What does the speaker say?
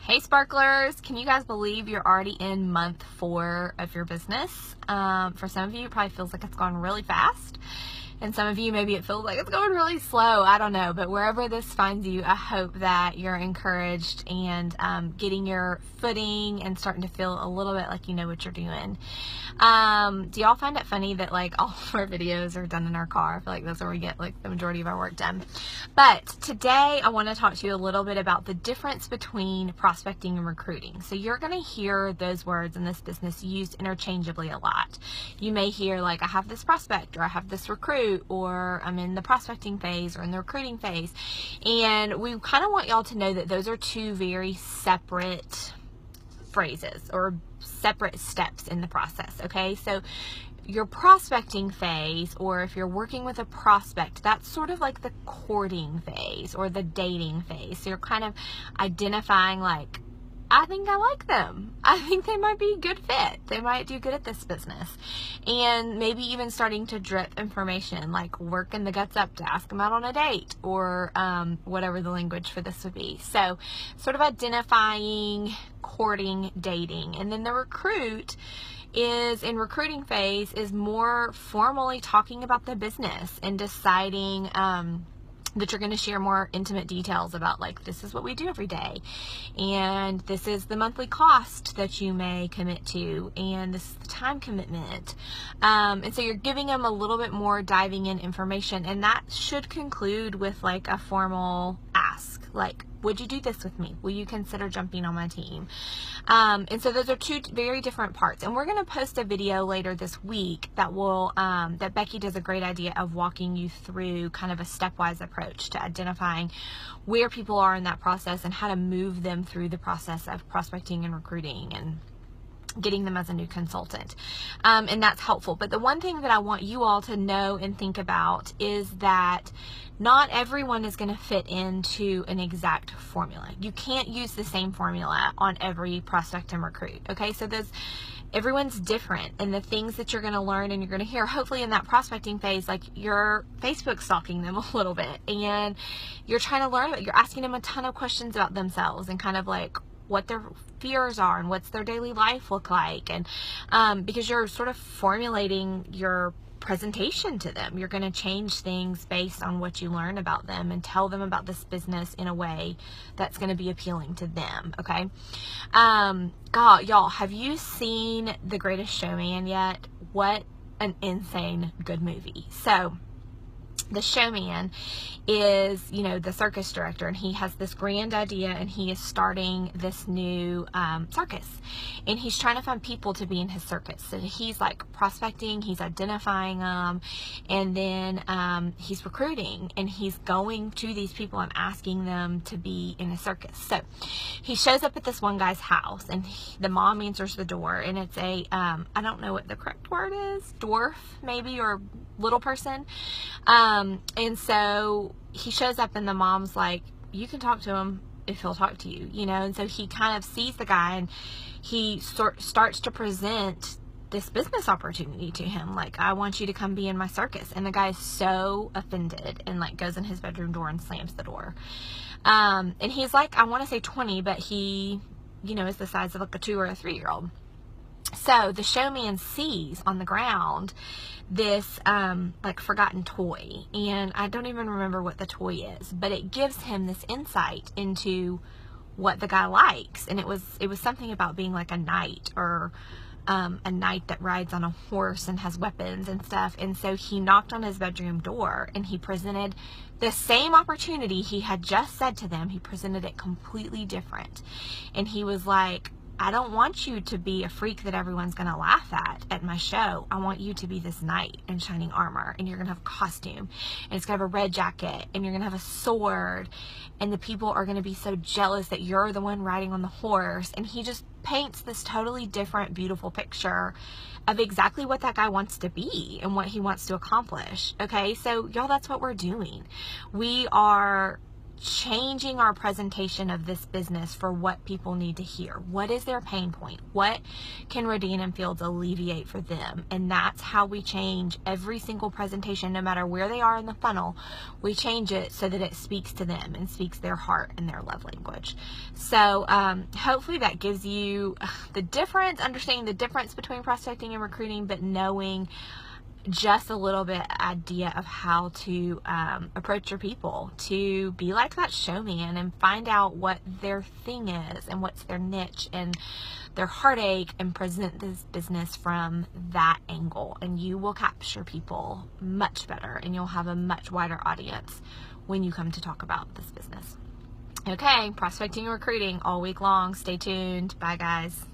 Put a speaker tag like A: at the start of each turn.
A: Hey Sparklers, can you guys believe you're already in month 4 of your business? For some of you, it probably feels like it's gone really fast. And some of you, maybe it feels like it's going really slow. I don't know. But wherever this finds you, I hope that you're encouraged and getting your footing and starting to feel a little bit like you know what you're doing. Do y'all find it funny that like all of our videos are done in our car? I feel like that's where we get like the majority of our work done. But today I want to talk to you a little bit about the difference between prospecting and recruiting. So you're going to hear those words in this business used interchangeably a lot. You may hear like, I have this prospect, or I have this recruit, or I'm in the prospecting phase or in the recruiting phase. And we kind of want y'all to know that those are two very separate phrases or separate steps in the process. Okay, so your prospecting phase, or if you're working with a prospect, that's sort of like the courting phase or the dating phase. So you're kind of identifying like, I think I like them. I think they might be a good fit. They might do good at this business. And maybe even starting to drip information, like working the guts up to ask them out on a date, or whatever the language for this would be. So sort of identifying, courting, dating. And then the recruit is in recruiting phase is more formally talking about the business and deciding that you're going to share more intimate details about like, this is what we do every day, and this is the monthly cost that you may commit to, and this is the time commitment. And so you're giving them a little bit more diving in information, and that should conclude with like a formal ask, like, would you do this with me? Will you consider jumping on my team? And so those are two very different parts. And we're going to post a video later this week that will, that Becky does a great idea of walking you through kind of a stepwise approach to identifying where people are in that process and how to move them through the process of prospecting and recruiting and getting them as a new consultant. And that's helpful. But the one thing that I want you all to know and think about is that not everyone is going to fit into an exact formula. You can't use the same formula on every prospect and recruit. Okay, so everyone's different, and the things that you're going to learn and you're going to hear, hopefully in that prospecting phase, like you're Facebook stalking them a little bit, and you're trying to learn about, you're asking them a ton of questions about themselves and kind of like what their fears are and what's their daily life look like, and because you're sort of formulating your presentation to them. You're going to change things based on what you learn about them and tell them about this business in a way that's going to be appealing to them. Okay. God, y'all, have you seen The Greatest Showman yet? What an insane good movie. So the showman is, you know, the circus director, and he has this grand idea, and he is starting this new circus, and he's trying to find people to be in his circus. So he's like prospecting, he's identifying them, and then he's recruiting, and he's going to these people and asking them to be in a circus. So he shows up at this one guy's house, and the mom answers the door, and it's a I don't know what the correct word is, dwarf maybe, or little person. And so he shows up, and the mom's like, you can talk to him if he'll talk to you, you know. And so he kind of sees the guy, and he starts to present this business opportunity to him, like, I want you to come be in my circus. And the guy is so offended and like goes in his bedroom door and slams the door. And he's like, I want to say 20, but he, you know, is the size of like a 2 or a 3-year-old. So the showman sees on the ground this like forgotten toy, and I don't even remember what the toy is, but it gives him this insight into what the guy likes. And it was something about being like a knight, or a knight that rides on a horse and has weapons and stuff. And so he knocked on his bedroom door, and he presented the same opportunity he had just said to them. He presented it completely different, and he was like, I don't want you to be a freak that everyone's going to laugh at my show. I want you to be this knight in shining armor, and you're going to have a costume, and it's going to have a red jacket, and you're going to have a sword, and the people are going to be so jealous that you're the one riding on the horse. And he just paints this totally different, beautiful picture of exactly what that guy wants to be and what he wants to accomplish. Okay, so y'all, that's what we're doing. We are changing our presentation of this business for what people need to hear. What is their pain point? What can Rodan and Fields alleviate for them? And that's how we change every single presentation, no matter where they are in the funnel. We change it so that it speaks to them and speaks their heart and their love language. So hopefully that gives you the difference, understanding the difference between prospecting and recruiting, but knowing just a little bit idea of how to approach your people, to be like that showman and find out what their thing is and what's their niche and their heartache, and present this business from that angle. And you will capture people much better, and you'll have a much wider audience when you come to talk about this business. Okay, prospecting and recruiting all week long. Stay tuned. Bye, guys.